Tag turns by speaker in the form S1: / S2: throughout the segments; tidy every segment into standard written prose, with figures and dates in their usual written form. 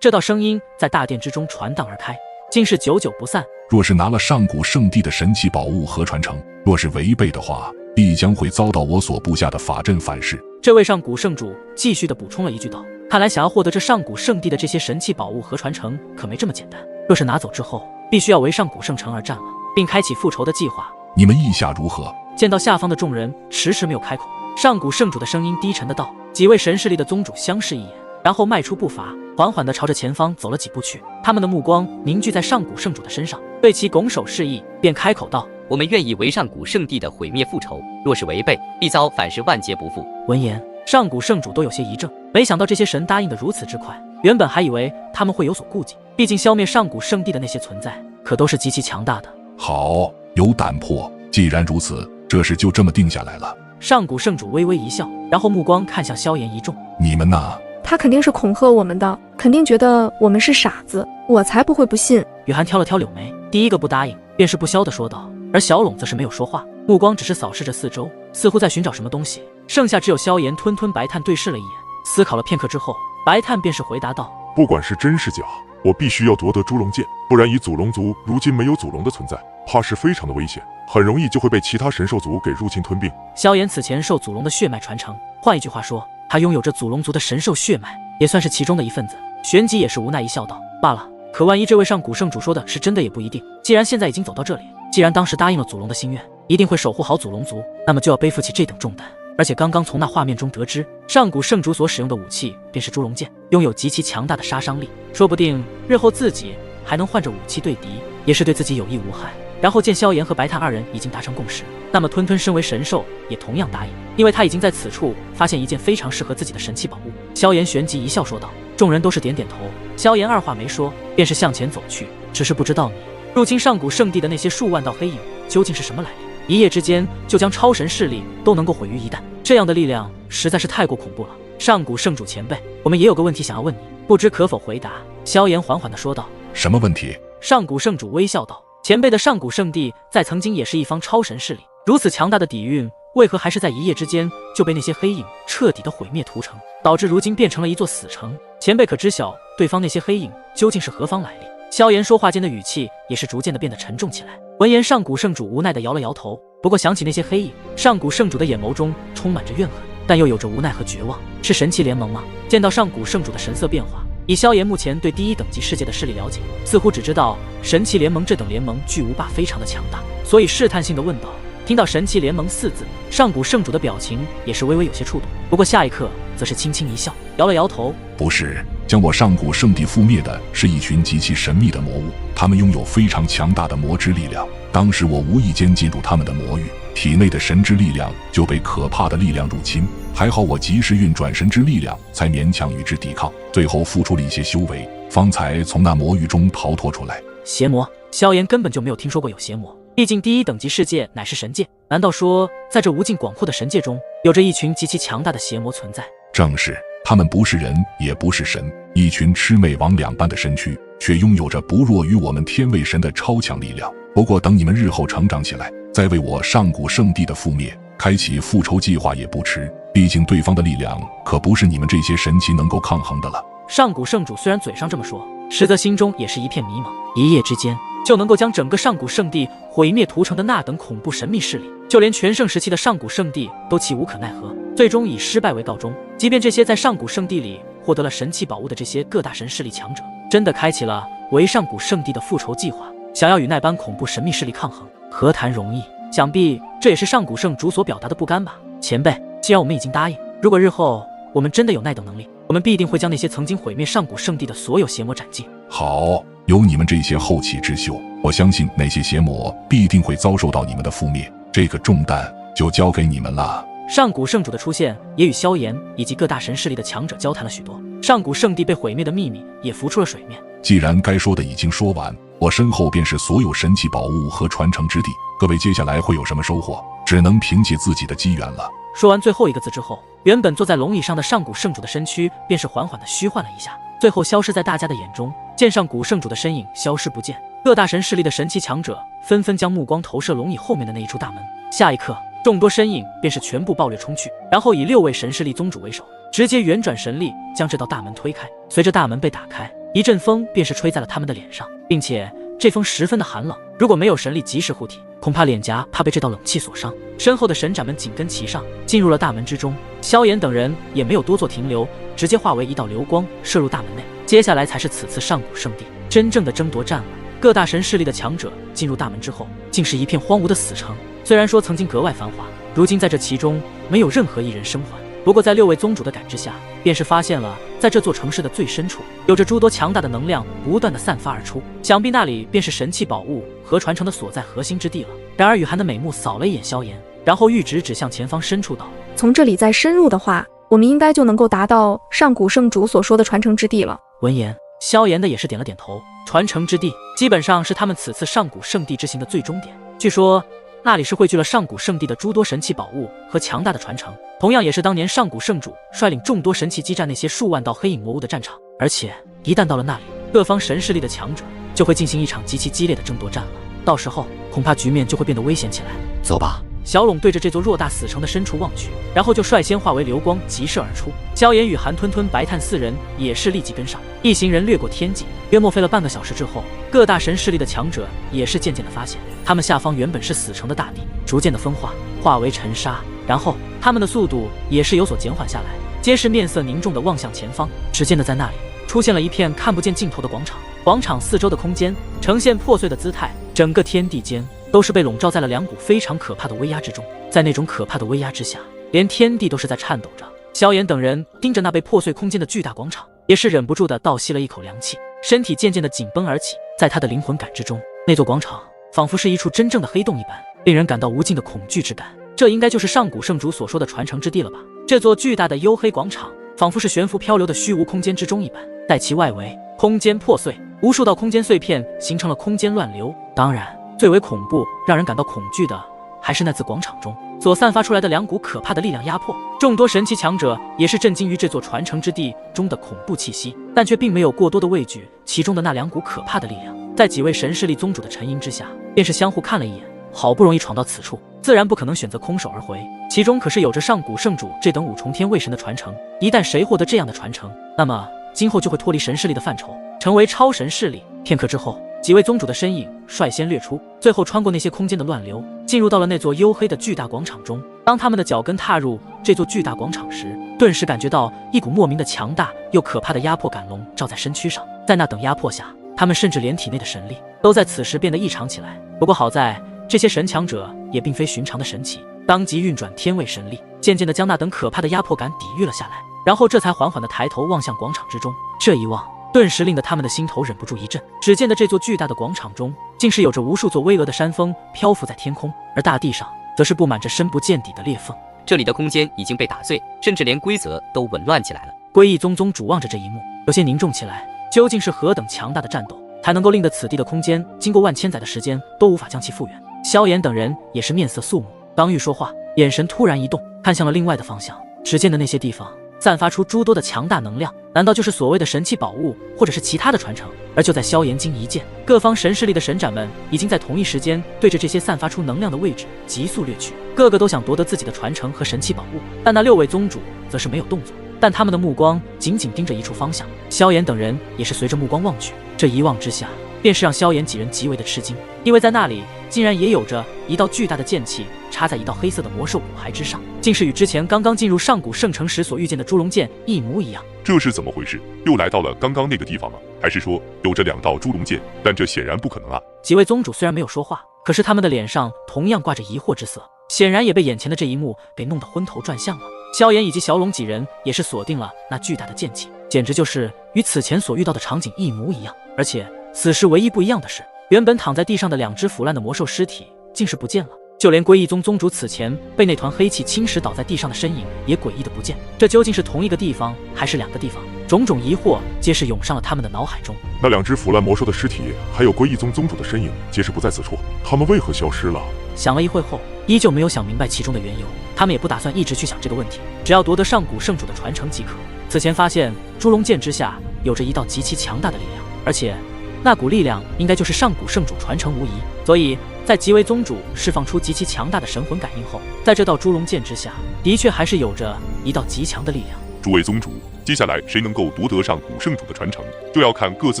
S1: 这道声音在大殿之中传荡而开，竟是久久不散。
S2: 若是拿了上古圣地的神奇宝物和传承，若是违背的话，必将会遭到我所布下的法阵反噬。
S1: 这位上古圣主继续的补充了一句道：看来想要获得这上古圣地的这些神奇宝物和传承，可没这么简单。若是拿走之后，必须要为上古圣城而战了，并开启复仇的计划。
S2: 你们意下如何？
S1: 见到下方的众人迟迟没有开口，上古圣主的声音低沉的道：几位神势力的宗主相视一眼，然后迈出步伐，缓缓地朝着前方走了几步去。他们的目光凝聚在上古圣主的身上，对其拱手示意，便开口道：
S3: 我们愿意为上古圣地的毁灭复仇，若是违背，必遭反噬万劫不复。
S1: 闻言，上古圣主都有些一怔，没想到这些神答应得如此之快。原本还以为他们会有所顾忌，毕竟消灭上古圣地的那些存在，可都是极其强大的。
S2: 好，有胆魄。既然如此，这事就这么定下来了。
S1: 上古圣主微微一笑，然后目光看向萧炎一众：
S2: 你们呐？
S4: 他肯定是恐吓我们的，肯定觉得我们是傻子，我才不会不信。
S1: 雨涵挑了挑柳眉，第一个不答应，便是不消地说道。而小垄则是没有说话，目光只是扫视着四周，似乎在寻找什么东西。剩下只有萧炎吞白炭对视了一眼，思考了片刻之后，白炭便是回答道：
S5: 不管是真是假，我必须要夺得猪龙剑，不然以祖龙族如今没有祖龙的存在，怕是非常的危险，很容易就会被其他神兽族给入侵吞并。
S1: 萧炎此前受祖龙的血脉传承，换一句话说，他拥有着祖龙族的神兽血脉，也算是其中的一份子。旋即也是无奈一笑道：罢了，可万一这位上古圣主说的是真的也不一定。既然现在已经走到这里，既然当时答应了祖龙的心愿，一定会守护好祖龙族，那么就要背负起这等重担。而且刚刚从那画面中得知，上古圣主所使用的武器便是猪龙剑，拥有极其强大的杀伤力，说不定日后自己还能换着武器对敌，也是对自己有益无害。然后见萧炎和白炭二人已经达成共识，那么吞身为神兽也同样答应，因为他已经在此处发现一件非常适合自己的神奇宝物。萧炎旋即一笑说道，众人都是点点头。萧炎二话没说，便是向前走去。只是不知道你入侵上古圣地的那些数万道黑影究竟是什么来历，一夜之间就将超神势力都能够毁于一旦，这样的力量实在是太过恐怖了。上古圣主前辈，我们也有个问题想要问你，不知可否回答？萧炎缓缓地说道。
S2: 什么问题？
S1: 上古圣主微笑道，前辈的上古圣地在曾经也是一方超神势力，如此强大的底蕴，为何还是在一夜之间就被那些黑影彻底的毁灭屠城，导致如今变成了一座死城？前辈可知晓对方那些黑影究竟是何方来历？萧炎说话间的语气也是逐渐的变得沉重起来。闻言，上古圣主无奈的摇了摇头。不过想起那些黑影，上古圣主的眼眸中充满着怨恨，但又有着无奈和绝望。是神奇联盟吗？见到上古圣主的神色变化，以萧炎目前对第一等级世界的势力了解，似乎只知道神奇联盟这等联盟巨无霸非常的强大，所以试探性的问道。听到神奇联盟四字，上古圣主的表情也是微微有些触动，不过下一刻则是轻轻一笑，摇了摇头。
S2: 不是，将我上古圣地覆灭的是一群极其神秘的魔物，他们拥有非常强大的魔之力量。当时我无意间进入他们的魔域，体内的神之力量就被可怕的力量入侵，还好我及时运转神之力量，才勉强与之抵抗，最后付出了一些修为，方才从那魔域中逃脱出来。
S1: 邪魔？萧炎根本就没有听说过有邪魔，毕竟第一等级世界乃是神界，难道说在这无尽广阔的神界中，有着一群极其强大的邪魔存在？
S2: 正是，他们不是人也不是神，一群魑魅魍魉般的身躯，却拥有着不弱于我们天位神的超强力量。不过等你们日后成长起来，再为我上古圣地的覆灭开启复仇计划也不迟，毕竟对方的力量可不是你们这些神奇能够抗衡的了。
S1: 上古圣主虽然嘴上这么说，实则心中也是一片迷茫。一夜之间就能够将整个上古圣地毁灭屠城的那等恐怖神秘势力，就连全盛时期的上古圣地都其无可奈何，最终以失败为告终。即便这些在上古圣地里获得了神奇宝物的这些各大神势力强者，真的开启了为上古圣地的复仇计划，想要与那般恐怖神秘势力抗衡，何谈容易？想必这也是上古圣主所表达的不甘吧。前辈，既然我们已经答应，如果日后我们真的有那等能力，我们必定会将那些曾经毁灭上古圣地的所有邪魔斩尽。
S2: 好，有你们这些后起之秀，我相信那些邪魔必定会遭受到你们的覆灭，这个重担就交给你们了。
S1: 上古圣主的出现也与萧炎以及各大神势力的强者交谈了许多，上古圣地被毁灭的秘密也浮出了水面。
S2: 既然该说的已经说完，我身后便是所有神奇宝物和传承之地，各位接下来会有什么收获，只能凭借自己的机缘了。
S1: 说完最后一个字之后，原本坐在龙椅上的上古圣主的身躯便是缓缓地虚幻了一下，最后消失在大家的眼中。见上古圣主的身影消失不见，各大神势力的神奇强者纷纷将目光投射龙椅后面的那一处大门。下一刻，众多身影便是全部暴掠冲去，然后以6位神势力宗主为首，直接旋转神力将这道大门推开。随着大门被打开，一阵风便是吹在了他们的脸上，并且这风十分的寒冷，如果没有神力及时护体，恐怕脸颊怕被这道冷气所伤。身后的神斩们紧跟其上，进入了大门之中。萧炎等人也没有多做停留，直接化为一道流光射入大门内。接下来才是此次上古圣地真正的争夺战了。各大神势力的强者进入大门之后，竟是一片荒芜的死城。虽然说曾经格外繁华，如今在这其中没有任何一人生还。不过在6位宗主的感知下，便是发现了在这座城市的最深处，有着诸多强大的能量不断的散发而出，想必那里便是神器宝物和传承的所在核心之地了。然而雨涵的美目扫了一眼萧炎，然后玉指指向前方深处道：
S4: 从这里再深入的话，我们应该就能够达到上古圣主所说的传承之地了。
S1: 闻言，萧炎的也是点了点头。传承之地基本上是他们此次上古圣地之行的最终点，据说那里是汇聚了上古圣地的诸多神奇宝物和强大的传承，同样也是当年上古圣主率领众多神奇激战那些数万道黑影魔物的战场。而且一旦到了那里，各方神势力的强者就会进行一场极其激烈的争夺战了，到时候恐怕局面就会变得危险起来。
S3: 走吧。
S1: 小垄对着这座偌大死城的深处望去，然后就率先化为流光急射而出。萧炎与韩吞吞、白炭四人也是立即跟上，一行人掠过天际。约莫费了半个小时之后，各大神势力的强者也是渐渐的发现，他们下方原本是死城的大地逐渐的分化，化为尘沙，然后他们的速度也是有所减缓下来，皆是面色凝重的望向前方。只见得在那里出现了一片看不见尽头的广场，广场四周的空间呈现破碎的姿态，整个天地间都是被笼罩在了两股非常可怕的威压之中。在那种可怕的威压之下，连天地都是在颤抖着。萧炎等人盯着那被破碎空间的巨大广场，也是忍不住的倒吸了一口凉气，身体渐渐的紧绷而起。在他的灵魂感知中，那座广场仿佛是一处真正的黑洞一般，令人感到无尽的恐惧之感。这应该就是上古圣主所说的传承之地了吧？这座巨大的黝黑广场仿佛是悬浮漂流的虚无空间之中一般，在其外围空间破碎，无数道空间碎片形成了空间乱流。当然最为恐怖让人感到恐惧的还是那自广场中所散发出来的两股可怕的力量压迫。众多神奇强者也是震惊于这座传承之地中的恐怖气息，但却并没有过多的畏惧其中的那两股可怕的力量。在几位神势力宗主的沉吟之下，便是相互看了一眼，好不容易闯到此处，自然不可能选择空手而回，其中可是有着上古圣主这等五重天卫神的传承，一旦谁获得这样的传承，那么今后就会脱离神势力的范畴，成为超神势力。片刻之后，几位宗主的身影率先掠出，最后穿过那些空间的乱流，进入到了那座黝黑的巨大广场中。当他们的脚跟踏入这座巨大广场时，顿时感觉到一股莫名的强大又可怕的压迫感笼罩在身躯上。在那等压迫下，他们甚至连体内的神力都在此时变得异常起来。不过好在这些神强者也并非寻常的神奇，当即运转天位神力，渐渐地将那等可怕的压迫感抵御了下来，然后这才缓缓地抬头望向广场之中。这一望顿时令得他们的心头忍不住一震，只见得这座巨大的广场中竟是有着无数座巍峨的山峰漂浮在天空，而大地上则是布满着深不见底的裂缝。
S3: 这里的空间已经被打碎，甚至连规则都紊乱起来了。
S1: 归义宗宗主望着这一幕，有些凝重起来。究竟是何等强大的战斗，才能够令得此地的空间经过万千载的时间都无法将其复原？萧炎等人也是面色肃穆，刚欲说话，眼神突然一动，看向了另外的方向。只见的那些地方散发出诸多的强大能量，难道就是所谓的神器宝物，或者是其他的传承？而就在萧炎经一见，各方神势力的神斩们已经在同一时间对着这些散发出能量的位置急速掠去，个个都想夺得自己的传承和神器宝物。但那6位宗主则是没有动作，但他们的目光紧紧盯着一处方向。萧炎等人也是随着目光望去，这一望之下，便是让萧炎几人极为的吃惊，因为在那里竟然也有着一道巨大的剑气插在一道黑色的魔兽骨骸之上，竟是与之前刚刚进入上古圣城时所遇见的猪龙剑一模一样。
S5: 这是怎么回事？又来到了刚刚那个地方吗？还是说有着2道猪龙剑？但这显然不可能啊！
S1: 几位宗主虽然没有说话，可是他们的脸上同样挂着疑惑之色，显然也被眼前的这一幕给弄得昏头转向了。萧炎以及小龙几人也是锁定了那巨大的剑气，简直就是与此前所遇到的场景一模一样。而且此时唯一不一样的是，原本躺在地上的2只腐烂的魔兽尸体竟是不见了，就连归义宗宗主此前被那团黑气侵蚀倒在地上的身影也诡异的不见。这究竟是同一个地方还是2个地方？种种疑惑皆是涌上了他们的脑海中。
S5: 那2只腐烂魔兽的尸体，还有归义宗宗主的身影，皆是不在此处，他们为何消失了？
S1: 想了一会后，依旧没有想明白其中的缘由。他们也不打算一直去想这个问题，只要夺得上古圣主的传承即可。此前发现猪龙剑之下有着一道极其强大的力量，而且那股力量应该就是上古圣主传承无疑。所以在几位宗主释放出极其强大的神魂感应后，在这道猪龙剑之下，的确还是有着一道极强的力量。
S5: 诸位宗主，接下来谁能够夺得上古圣主的传承，就要看各自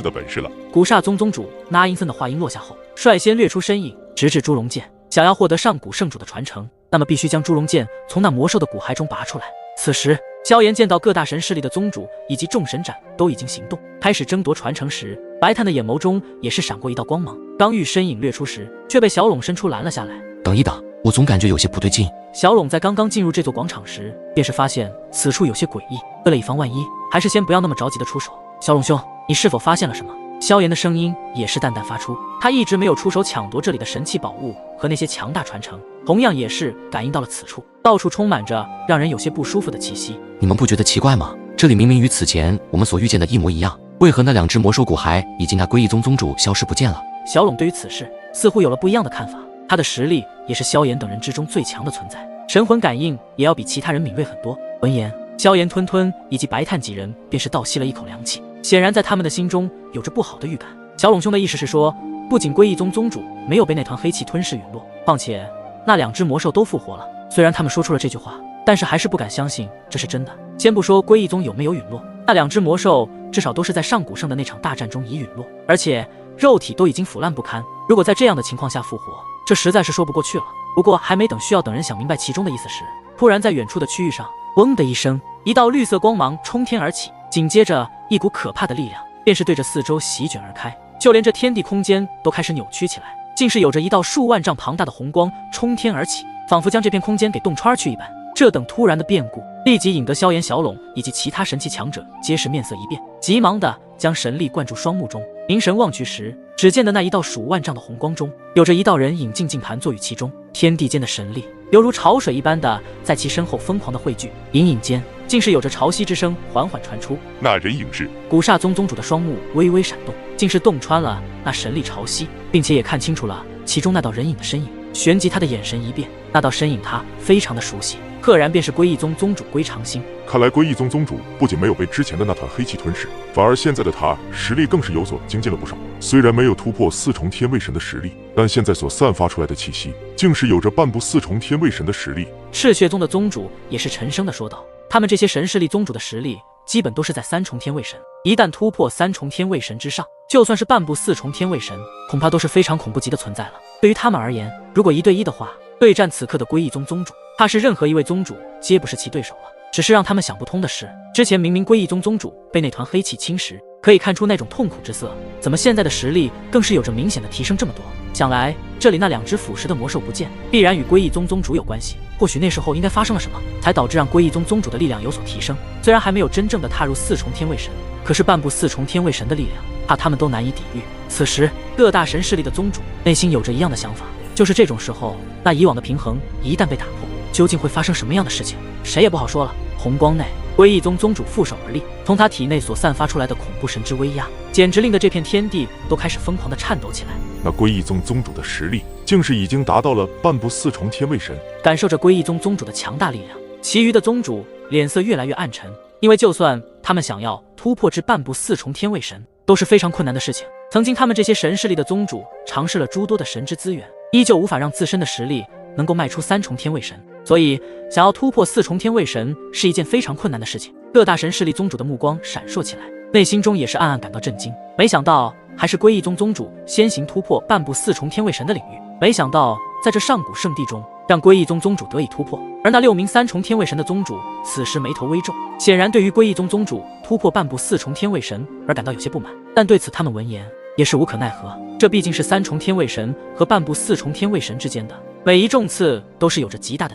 S5: 的本事了。
S1: 古刹宗宗主那阴森的话音落下后，率先掠出身影，直至朱龙剑。想要获得上古圣主的传承，那么必须将朱龙剑从那魔兽的骨骸中拔出来。此时，萧炎见到各大神势力的宗主以及众神斩都已经行动，开始争夺传承时，白炭的眼眸中也是闪过一道光芒。刚欲身影掠出时，却被小龙伸出拦了下来。
S6: 等一等，我总感觉有些不对劲。
S1: 小龙在刚刚进入这座广场时，便是发现此处有些诡异，为了以防万一，还是先不要那么着急的出手。小龙兄，你是否发现了什么？萧炎的声音也是淡淡发出，他一直没有出手抢夺这里的神器宝物和那些强大传承，同样也是感应到了此处，到处充满着让人有些不舒服的气息。
S6: 你们不觉得奇怪吗？这里明明与此前我们所遇见的一模一样，为何那2只魔兽骨骸以及那归义宗宗主消失不见了？
S1: 小龙对于此事似乎有了不一样的看法，他的实力也是萧炎等人之中最强的存在，神魂感应也要比其他人敏锐很多。闻言，萧炎、吞吞以及白炭几人便是倒吸了一口凉气，显然在他们的心中有着不好的预感。小龙兄的意思是说，不仅归义宗宗主没有被那团黑气吞噬陨落，况且那2只魔兽都复活了。虽然他们说出了这句话，但是还是不敢相信这是真的。先不说归义宗有没有陨落，那2只魔兽至少都是在上古圣的那场大战中已陨落，而且肉体都已经腐烂不堪。如果在这样的情况下复活，这实在是说不过去了。不过还没等需要等人想明白其中的意思时，突然在远处的区域上，嗡的一声，一道绿色光芒冲天而起，紧接着一股可怕的力量便是对着四周席卷而开，就连这天地空间都开始扭曲起来，竟是有着一道数万丈庞大的红光冲天而起，仿佛将这片空间给洞穿去一般。这等突然的变故，立即引得萧炎、小龙以及其他神器强者皆是面色一变，急忙的将神力灌注双目中，凝神望去时，只见的那一道数万丈的红光中，有着一道人影静静盘坐于其中，天地间的神力犹如潮水一般的在其身后疯狂的汇聚，隐隐间竟是有着潮汐之声缓缓传出。
S5: 那人影是
S1: 古刹宗宗主的双目微微闪动，竟是洞穿了那神力潮汐，并且也看清楚了其中那道人影的身影。旋即他的眼神一变，那道身影他非常的熟悉，赫然便是归义宗宗主归长星。
S5: 看来归义宗宗主不仅没有被之前的那团黑气吞噬，反而现在的他实力更是有所精进了不少。虽然没有突破4重天位神的实力，但现在所散发出来的气息，竟是有着半步4重天位神的实力。
S1: 赤血宗的宗主也是沉声的说道，他们这些神势力宗主的实力基本都是在3重天位神，一旦突破3重天位神之上，就算是半步4重天位神，恐怕都是非常恐怖级的存在了。对于他们而言，如果1对1的话，对战此刻的归义宗宗主，怕是任何一位宗主皆不是其对手了。只是让他们想不通的是，之前明明归义宗宗主被那团黑气侵蚀，可以看出那种痛苦之色，怎么现在的实力更是有着明显的提升这么多？想来这里那2只腐蚀的魔兽不见，必然与归义宗宗主有关系。或许那时候应该发生了什么，才导致让归义宗宗主的力量有所提升。虽然还没有真正的踏入4重天位神，可是半步4重天位神的力量，怕他们都难以抵御。此时各大神势力的宗主内心有着一样的想法，就是这种时候，那以往的平衡一旦被打破，究竟会发生什么样的事情，谁也不好说了。红光内，归义宗宗主负手而立，从他体内所散发出来的恐怖神之威压，简直令得这片天地都开始疯狂的颤抖起来。
S5: 那归义宗宗主的实力，竟是已经达到了半步4重天位神。
S1: 感受着归义宗宗主的强大力量，其余的宗主脸色越来越暗沉，因为就算他们想要突破至半步4重天位神，都是非常困难的事情。曾经他们这些神势力的宗主尝试了诸多的神之资源，依旧无法让自身的实力能够迈出3重天位神，所以想要突破4重天位神是一件非常困难的事情。各大神势力宗主的目光闪烁起来，内心中也是暗暗感到震惊。没想到还是归义宗宗主先行突破半步4重天位神的领域，没想到在这上古圣地中，让归义宗宗主得以突破。而那6名3重天位神的宗主此时眉头微皱，显然对于归义宗宗主突破半步4重天位神而感到有些不满，但对此他们闻言也是无可奈何，这毕竟是3重天位神和半步4重天位神之间的每一重次都是有着极大，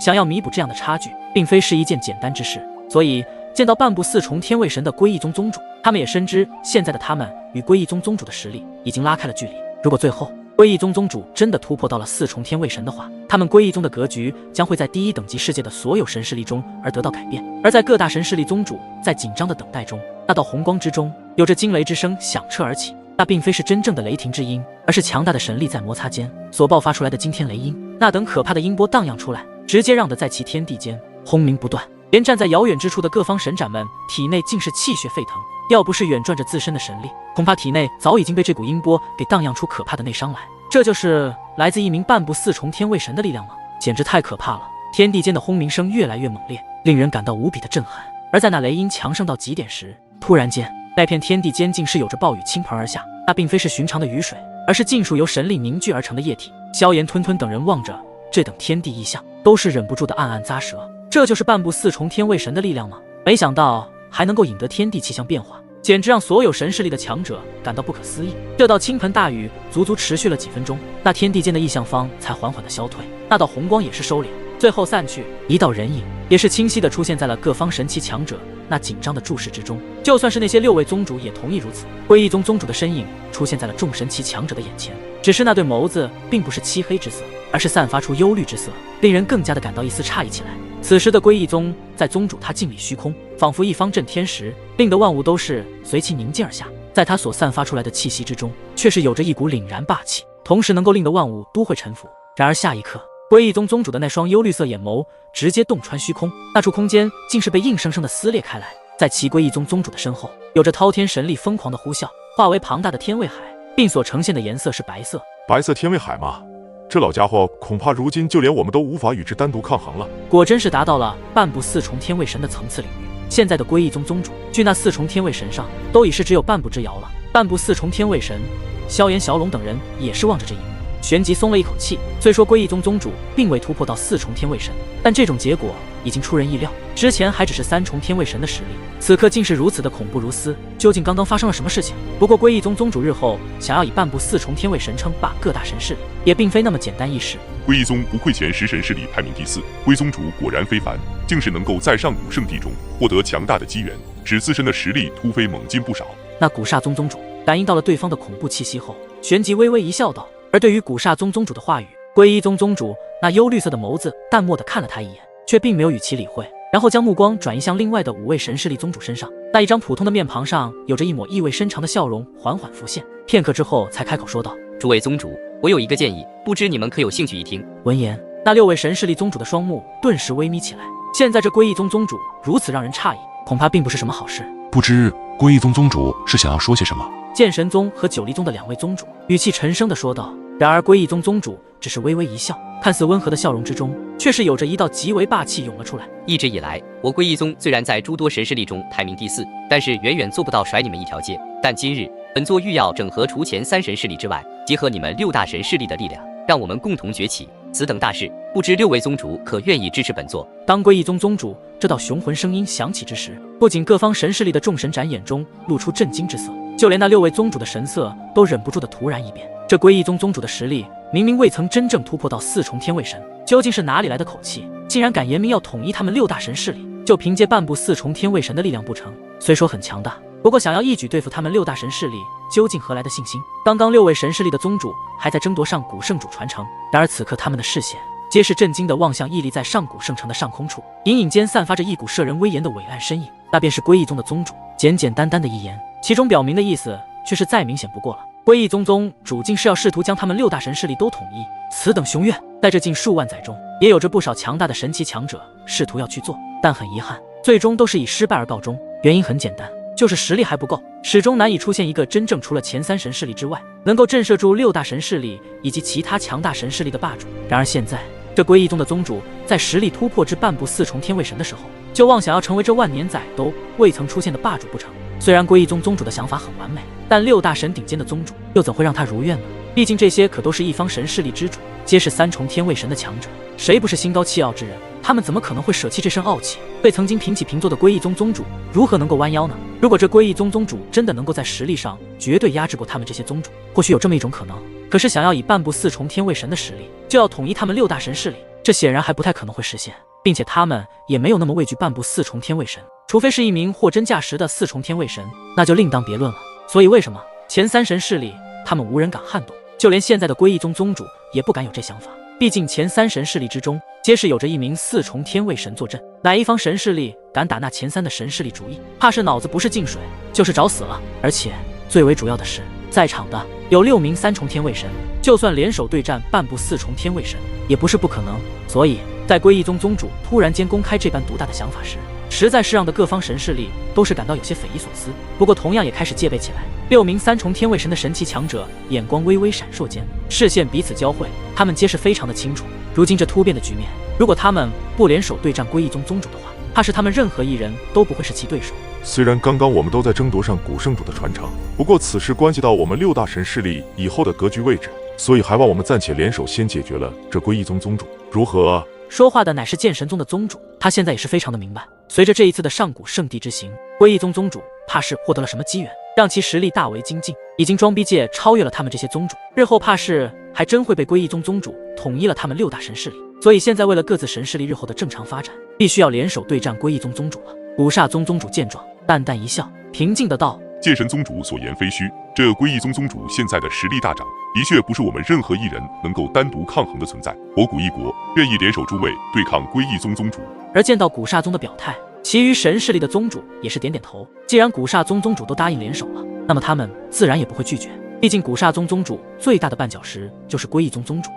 S1: 想要弥补这样的差距，并非是一件简单之事。所以见到半步4重天位神的归义宗宗主，他们也深知现在的他们与归义宗宗主的实力已经拉开了距离。如果最后归义宗宗主真的突破到了4重天位神的话，他们归义宗的格局将会在第1等级世界的所有神势力中而得到改变。而在各大神势力宗主在紧张的等待中，那道红光之中有着惊雷之声响彻而起，那并非是真正的雷霆之音，而是强大的神力在摩擦间所爆发出来的惊天雷音。那等可怕的音波荡漾出来，直接让得在其天地间轰鸣不断，连站在遥远之处的各方神斩们体内竟是气血沸腾。要不是远转着自身的神力，恐怕体内早已经被这股音波给荡漾出可怕的内伤来。这就是来自一名半步4重天位神的力量吗？简直太可怕了！天地间的轰鸣声越来越猛烈，令人感到无比的震撼。而在那雷音强盛到极点时，突然间，那片天地间竟是有着暴雨倾盆而下。那并非是寻常的雨水，而是尽数由神力凝聚而成的液体。萧炎、吞吞等人望着这等天地异象，都是忍不住的暗暗咂舌。这就是半部四重天位神的力量吗？没想到还能够引得天地气象变化，简直让所有神势力的强者感到不可思议。这道倾盆大雨足足持续了几分钟，那天地间的异象方才缓缓的消退，那道红光也是收敛，最后散去，一道人影也是清晰的出现在了各方神奇强者那紧张的注视之中。就算是那些6位宗主也同意如此。归一宗宗主的身影出现在了众神奇强者的眼前，只是那对眸子并不是漆黑之色，而是散发出忧虑之色，令人更加的感到一丝诧异起来。此时的归一宗在宗主他静立虚空，仿佛一方震天石，令得万物都是随其宁静而下。在他所散发出来的气息之中，却是有着一股凛然霸气，同时能够令得万物都会臣服。然而下一刻，归一宗宗主的那双幽绿色眼眸直接洞穿虚空，那处空间竟是被硬生生的撕裂开来。在其归一宗宗主的身后，有着滔天神力疯狂的呼啸，化为庞大的天位海，并所呈现的颜色是白色。
S5: 白色天位海吗？这老家伙恐怕如今就连我们都无法与之单独抗衡了。
S1: 果真是达到了半部四重天位神的层次领域。现在的归一宗宗主，距那4重天位神上都已是只有半步之遥了。半部4重天位神，萧炎、小龙等人也是望着这一幕，旋即松了一口气。虽说归一宗宗主并未突破到4重天位神，但这种结果已经出人意料。之前还只是3重天位神的实力，此刻竟是如此的恐怖如斯。究竟刚刚发生了什么事情？不过归一宗宗主日后想要以半部4重天位神称霸各大神势力，也并非那么简单易事。
S5: 归一宗不愧前10神势力排名第4，归宗主果然非凡，竟是能够在上古圣地中获得强大的机缘，使自身的实力突飞猛进不少。
S1: 那古煞宗宗主感应到了对方的恐怖气息后，旋即微微一笑道。而对于古煞宗宗主的话语，归一宗宗主那幽绿色的眸子淡漠地看了他一眼，却并没有与其理会，然后将目光转移向另外的5位神势力宗主身上。那一张普通的面庞上有着一抹意味深长的笑容缓缓浮现，片刻之后才开口说道：
S3: 诸位宗主，我有一个建议，不知你们可有兴趣一听？
S1: 闻言，那6位神势力宗主的双目顿时微眯起来。现在这归一宗宗主如此让人诧异，恐怕并不是什么好事。
S6: 不知归一宗宗主是想要说些什么？
S1: 剑神宗和九黎宗的2位宗主语气沉声地说道。然而归一宗宗主只是微微一笑，看似温和的笑容之中，却是有着一道极为霸气涌了出来。
S3: 一直以来，我归一宗虽然在诸多神势力中排名第4，但是远远做不到甩你们一条街。但今日本座欲要整合除前3神势力之外，结合你们6大神势力的力量，让我们共同崛起。此等大事，不知6位宗主可愿意支持本座？
S1: 当归一宗宗主这道雄浑声音响起之时，不仅各方神势力的众神斩眼中露出震惊之色，就连那6位宗主的神色都忍不住的突然一变。这归一宗宗主的实力明明未曾真正突破到4重天位神，究竟是哪里来的口气，竟然敢言明要统一他们6大神势力，就凭借半部4重天位神的力量不成？虽说很强大，不过想要一举对付他们6大神势力，究竟何来的信心？刚刚6位神势力的宗主还在争夺上古圣主传承，然而此刻他们的视线皆是震惊地望向屹立在上古圣城的上空处，隐隐间散发着一股摄人威严的伟岸身影，那便是归一宗的宗主。简简单单的一言，其中表明的意思却是再明显不过了。归一宗宗主竟是要试图将他们6大神势力都统一，此等雄愿，在这近数万载中，也有着不少强大的神奇强者试图要去做，但很遗憾，最终都是以失败而告终。原因很简单，就是实力还不够，始终难以出现一个真正除了前3神势力之外，能够震慑住6大神势力以及其他强大神势力的霸主。然而现在，这归一宗的宗主在实力突破至半部4重天位神的时候，就妄想要成为这万年载都未曾出现的霸主不成？虽然归一宗宗主的想法很完美，但6大神顶尖的宗主又怎会让他如愿呢？毕竟这些可都是一方神势力之主，皆是3重天位神的强者，谁不是心高气傲之人？他们怎么可能会舍弃这身傲气？对曾经平起平坐的归一宗宗主，如何能够弯腰呢？如果这归一宗宗主真的能够在实力上绝对压制过他们这些宗主，或许有这么一种可能。可是想要以半部4重天位神的实力，就要统一他们6大神势力，这显然还不太可能会实现，并且他们也没有那么畏惧半部4重天位神，除非是一名货真价实的4重天位神，那就另当别论了。所以为什么前3神势力他们无人敢撼动，就连现在的归一宗宗主也不敢有这想法？毕竟前3神势力之中，皆是有着一名4重天位神坐镇，哪一方神势力敢打那前3的神势力主意，怕是脑子不是进水，就是找死了。而且最为主要的是，在场的有6名3重天位神，就算联手对战半部4重天位神，也不是不可能。所以在归一宗宗主突然间公开这般独大的想法时，实在是让的各方神势力都是感到有些匪夷所思，不过同样也开始戒备起来。6名3重天位神的神奇强者眼光微微闪烁间，视线彼此交汇，他们皆是非常的清楚，如今这突变的局面，如果他们不联手对战归一宗宗主的话，怕是他们任何一人都不会是其对手。
S5: 虽然刚刚我们都在争夺上古圣主的传承，不过此事关系到我们6大神势力以后的格局位置，所以还望我们暂且联手，先解决了这归一宗宗主，如何啊？
S1: 说话的乃是剑神宗的宗主，他现在也是非常的明白，随着这一次的上古圣地之行，归一宗宗主怕是获得了什么机缘，让其实力大为精进，已经装逼界超越了他们这些宗主，日后怕是还真会被归一宗宗主统一了他们6大神势力。所以现在为了各自神势力日后的正常发展，必须要联手对战归一宗宗主了。古煞宗宗主见状，淡淡一笑，平静的道：
S7: 剑神宗主所言非虚，这归一宗宗主现在的实力大涨，的确不是我们任何一人能够单独抗衡的存在。火谷一国愿意联手诸位对抗归一宗宗主。
S1: 而见到古煞宗的表态，其余神势力的宗主也是点点头。既然古煞宗宗主都答应联手了，那么他们自然也不会拒绝。毕竟古煞宗宗主最大的绊脚石就是归一宗宗主。